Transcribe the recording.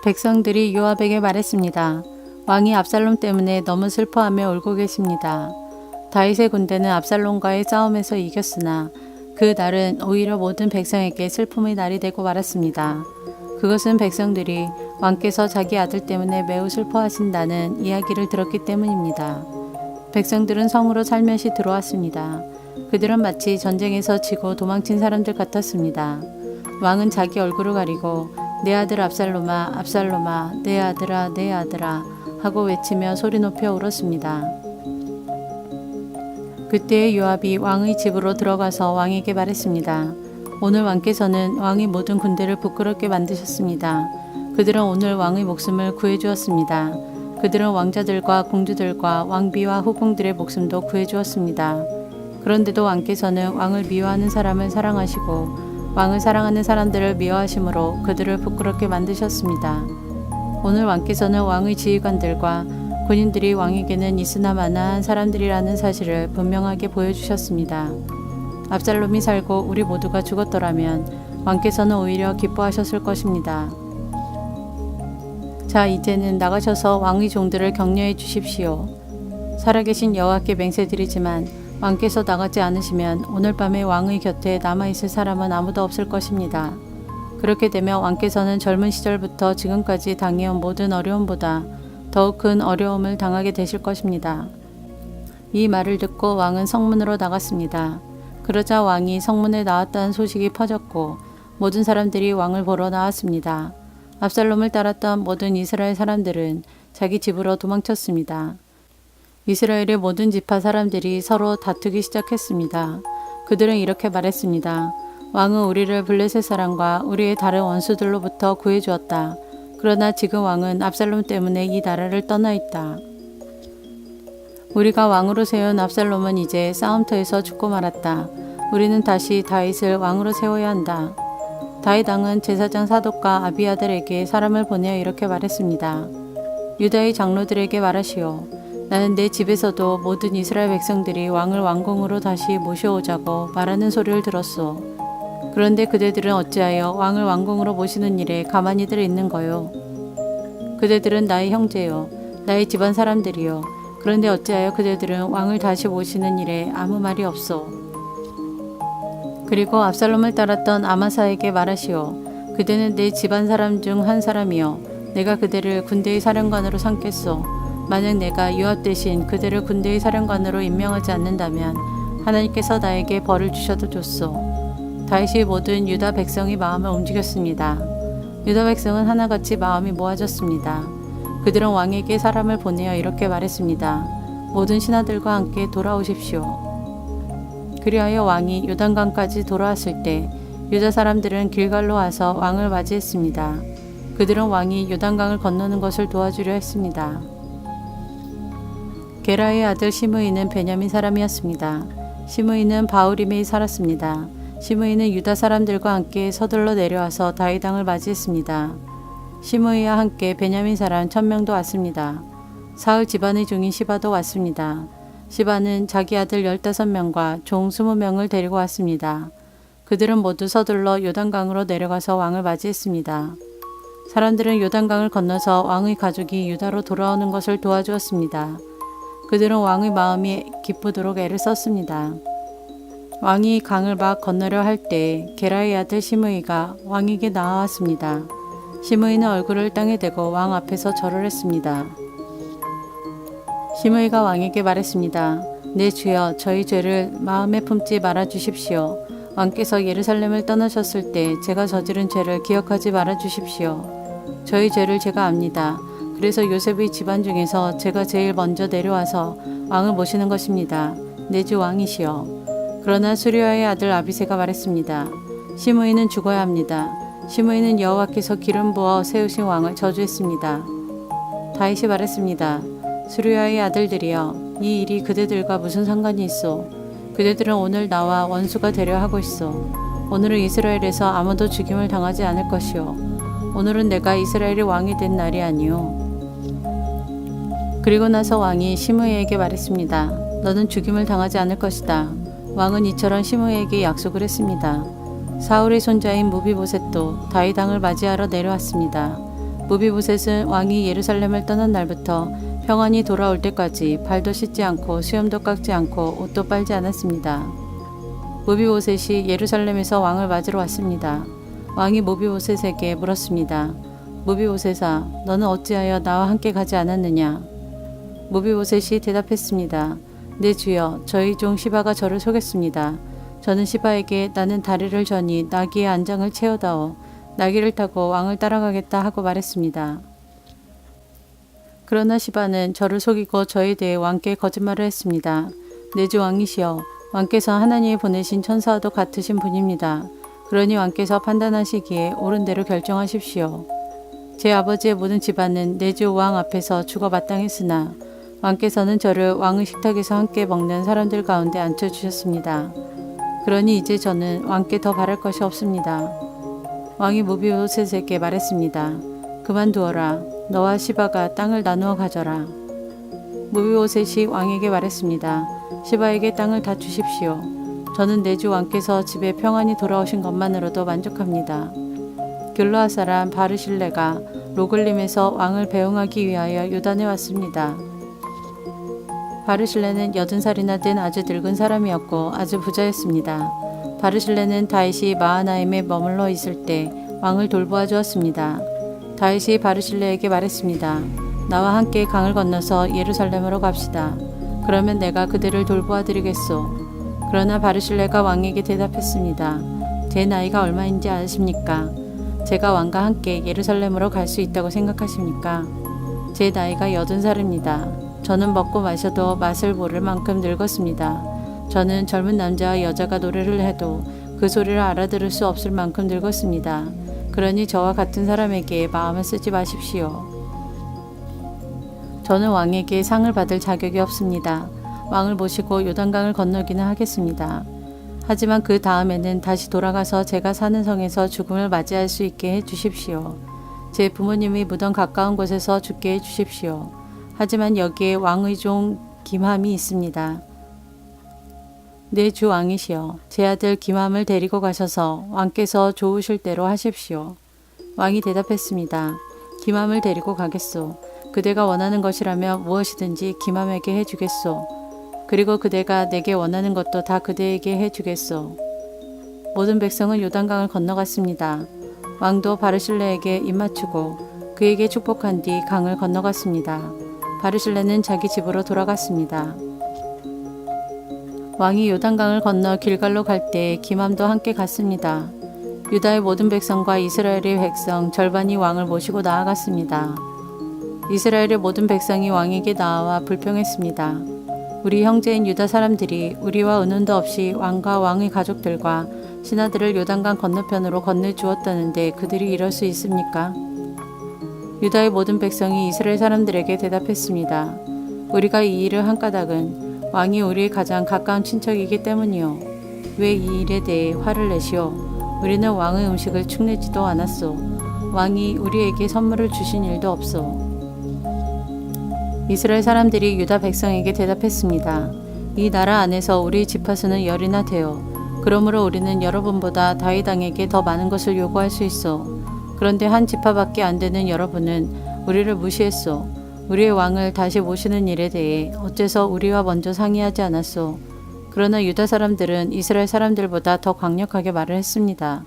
백성들이 요압에게 말했습니다. 왕이 압살롬 때문에 너무 슬퍼하며 울고 계십니다. 다윗의 군대는 압살롬과의 싸움에서 이겼으나 그 날은 오히려 모든 백성에게 슬픔의 날이 되고 말았습니다. 그것은 백성들이 왕께서 자기 아들 때문에 매우 슬퍼하신다는 이야기를 들었기 때문입니다. 백성들은 성으로 살며시 들어왔습니다. 그들은 마치 전쟁에서 지고 도망친 사람들 같았습니다. 왕은 자기 얼굴을 가리고 내 아들 압살롬아 압살롬아 내 아들아 내 아들아 하고 외치며 소리 높여 울었습니다. 그때 요압이 왕의 집으로 들어가서 왕에게 말했습니다. 오늘 왕께서는 왕의 모든 군대를 부끄럽게 만드셨습니다. 그들은 오늘 왕의 목숨을 구해주었습니다. 그들은 왕자들과 공주들과 왕비와 후궁들의 목숨도 구해주었습니다. 그런데도 왕께서는 왕을 미워하는 사람을 사랑하시고 왕을 사랑하는 사람들을 미워하심으로 그들을 부끄럽게 만드셨습니다. 오늘 왕께서는 왕의 지휘관들과 군인들이 왕에게는 있으나 마나한 사람들이라는 사실을 분명하게 보여주셨습니다. 압살롬이 살고 우리 모두가 죽었더라면 왕께서는 오히려 기뻐하셨을 것입니다. 자, 이제는 나가셔서 왕의 종들을 격려해 주십시오. 살아계신 여호와께 맹세드리지만 왕께서 나가지 않으시면 오늘 밤에 왕의 곁에 남아있을 사람은 아무도 없을 것입니다. 그렇게 되면 왕께서는 젊은 시절부터 지금까지 당해온 모든 어려움보다 더욱 큰 어려움을 당하게 되실 것입니다. 이 말을 듣고 왕은 성문으로 나갔습니다. 그러자 왕이 성문에 나왔다는 소식이 퍼졌고 모든 사람들이 왕을 보러 나왔습니다. 압살롬을 따랐던 모든 이스라엘 사람들은 자기 집으로 도망쳤습니다. 이스라엘의 모든 지파 사람들이 서로 다투기 시작했습니다. 그들은 이렇게 말했습니다. 왕은 우리를 블레셋 사람과 우리의 다른 원수들로부터 구해주었다. 그러나 지금 왕은 압살롬 때문에 이 나라를 떠나 있다. 우리가 왕으로 세운 압살롬은 이제 싸움터에서 죽고 말았다. 우리는 다시 다윗을 왕으로 세워야 한다. 다윗 왕은 제사장 사독과 아비아들에게 사람을 보내어 이렇게 말했습니다. 유다의 장로들에게 말하시오. 나는 내 집에서도 모든 이스라엘 백성들이 왕을 왕궁으로 다시 모셔오자고 말하는 소리를 들었소. 그런데 그대들은 어찌하여 왕을 왕궁으로 모시는 일에 가만히들 있는 거요? 그대들은 나의 형제요, 나의 집안 사람들이요. 그런데 어찌하여 그대들은 왕을 다시 모시는 일에 아무 말이 없소? 그리고 압살롬을 따랐던 아마사에게 말하시오. 그대는 내 집안 사람 중 한 사람이요. 내가 그대를 군대의 사령관으로 삼겠소. 만약 내가 요압 대신 그대를 군대의 사령관으로 임명하지 않는다면 하나님께서 나에게 벌을 주셔도 좋소. 다윗이 모든 유다 백성의 마음을 움직였습니다. 유다 백성은 하나같이 마음이 모아졌습니다. 그들은 왕에게 사람을 보내어 이렇게 말했습니다. 모든 신하들과 함께 돌아오십시오. 그리하여 왕이 요단강까지 돌아왔을 때 유다 사람들은 길갈로 와서 왕을 맞이했습니다. 그들은 왕이 요단강을 건너는 것을 도와주려 했습니다. 게라의 아들 시므이는 베냐민 사람이었습니다. 시므이는 바후림에 살았습니다. 시므이는 유다 사람들과 함께 서둘러 내려와서 다윗 왕을 맞이했습니다. 시므이와 함께 베냐민 사람 1000명도 왔습니다. 사울 집안의 종인 시바도 왔습니다. 시바는 자기 아들 15명과 종 20명을 데리고 왔습니다. 그들은 모두 서둘러 요단강으로 내려가서 왕을 맞이했습니다. 사람들은 요단강을 건너서 왕의 가족이 유다로 돌아오는 것을 도와주었습니다. 그들은 왕의 마음이 기쁘도록 애를 썼습니다. 왕이 강을 막 건너려 할 때 게라의 아들 시므이가 왕에게 나아왔습니다. 시므이는 얼굴을 땅에 대고 왕 앞에서 절을 했습니다. 시므이가 왕에게 말했습니다. 내 주여, 저희 죄를 마음에 품지 말아 주십시오. 왕께서 예루살렘을 떠나셨을 때 제가 저지른 죄를 기억하지 말아 주십시오. 저희 죄를 제가 압니다. 그래서 요셉의 집안 중에서 제가 제일 먼저 내려와서 왕을 모시는 것입니다. 내 주 왕이시여. 그러나 수리아의 아들 아비새가 말했습니다. 시므이는 죽어야 합니다. 시므이는 여호와께서 기름 부어 세우신 왕을 저주했습니다. 다윗이 말했습니다. 수리아의 아들들이여, 이 일이 그대들과 무슨 상관이 있소? 그대들은 오늘 나와 원수가 되려 하고 있소. 오늘은 이스라엘에서 아무도 죽임을 당하지 않을 것이요. 오늘은 내가 이스라엘의 왕이 된 날이 아니요. 그리고 나서 왕이 시므이에게 말했습니다. 너는 죽임을 당하지 않을 것이다. 왕은 이처럼 시므이에게 약속을 했습니다. 사울의 손자인 무비보셋도 다윗 왕을 맞이하러 내려왔습니다. 무비보셋은 왕이 예루살렘을 떠난 날부터 평안히 돌아올 때까지 발도 씻지 않고 수염도 깎지 않고 옷도 빨지 않았습니다. 무비보셋이 예루살렘에서 왕을 맞으러 왔습니다. 왕이 무비보셋에게 물었습니다. 무비보셋아, 너는 어찌하여 나와 함께 가지 않았느냐? 무비보셋이 대답했습니다. 내 주여, 저희 종 시바가 저를 속였습니다. 저는 시바에게 나는 다리를 저니 나귀의 안장을 채워다오 나귀를 타고 왕을 따라가겠다 하고 말했습니다. 그러나 시바는 저를 속이고 저에 대해 왕께 거짓말을 했습니다. 내 주 왕이시여, 왕께서 하나님이 보내신 천사와도 같으신 분입니다. 그러니 왕께서 판단하시기에 옳은 대로 결정하십시오. 제 아버지의 모든 집안은 내 주 왕 앞에서 죽어 마땅했으나 왕께서는 저를 왕의 식탁에서 함께 먹는 사람들 가운데 앉혀주셨습니다. 그러니 이제 저는 왕께 더 바랄 것이 없습니다. 왕이 무비보셋에게 말했습니다. 그만두어라. 너와 시바가 땅을 나누어 가져라. 무비보셋이 왕에게 말했습니다. 시바에게 땅을 다 주십시오. 저는 내 주 왕께서 집에 평안히 돌아오신 것만으로도 만족합니다. 길르앗 사람 바르실레가 로글림에서 왕을 배웅하기 위하여 요단에 왔습니다. 바르실레는 80살이나 된 아주 늙은 사람이었고 아주 부자였습니다. 바르실레는 다윗이 마하나임에 머물러 있을 때 왕을 돌보아 주었습니다. 다윗이 바르실레에게 말했습니다. 나와 함께 강을 건너서 예루살렘으로 갑시다. 그러면 내가 그들을 돌보아 드리겠소. 그러나 바르실레가 왕에게 대답했습니다. 제 나이가 얼마인지 아십니까? 제가 왕과 함께 예루살렘으로 갈 수 있다고 생각하십니까? 제 나이가 80살입니다. 저는 먹고 마셔도 맛을 모를 만큼 늙었습니다. 저는 젊은 남자와 여자가 노래를 해도 그 소리를 알아들을 수 없을 만큼 늙었습니다. 그러니 저와 같은 사람에게 마음을 쓰지 마십시오. 저는 왕에게 상을 받을 자격이 없습니다. 왕을 모시고 요단강을 건너기는 하겠습니다. 하지만 그 다음에는 다시 돌아가서 제가 사는 성에서 죽음을 맞이할 수 있게 해 주십시오. 제 부모님이 묻은 가까운 곳에서 죽게 해 주십시오. 하지만 여기에 왕의 종 김함이 있습니다. 내 주 왕이시여, 제 아들 김함을 데리고 가셔서 왕께서 좋으실 대로 하십시오. 왕이 대답했습니다. 김함을 데리고 가겠소. 그대가 원하는 것이라면 무엇이든지 김함에게 해주겠소. 그리고 그대가 내게 원하는 것도 다 그대에게 해주겠소. 모든 백성은 요단강을 건너갔습니다. 왕도 바르실레에게 입맞추고 그에게 축복한 뒤 강을 건너갔습니다. 바르실레는 자기 집으로 돌아갔습니다. 왕이 요단강을 건너 길갈로 갈 때 김함도 함께 갔습니다. 유다의 모든 백성과 이스라엘의 백성 절반이 왕을 모시고 나아갔습니다. 이스라엘의 모든 백성이 왕에게 나아와 불평했습니다. 우리 형제인 유다 사람들이 우리와 의논도 없이 왕과 왕의 가족들과 신하들을 요단강 건너편으로 건네주었다는데 그들이 이럴 수 있습니까? 유다의 모든 백성이 이스라엘 사람들에게 대답했습니다. 우리가 이 일을 한 까닭은 왕이 우리의 가장 가까운 친척이기 때문이요. 왜 이 일에 대해 화를 내시오? 우리는 왕의 음식을 축내지도 않았소. 왕이 우리에게 선물을 주신 일도 없소. 이스라엘 사람들이 유다 백성에게 대답했습니다. 이 나라 안에서 우리 지파수는 10이나 되어 그러므로 우리는 여러분보다 다윗 왕에게 더 많은 것을 요구할 수 있소. 그런데 한 지파밖에 안 되는 여러분은 우리를 무시했소. 우리의 왕을 다시 모시는 일에 대해 어째서 우리와 먼저 상의하지 않았소. 그러나 유다 사람들은 이스라엘 사람들보다 더 강력하게 말을 했습니다.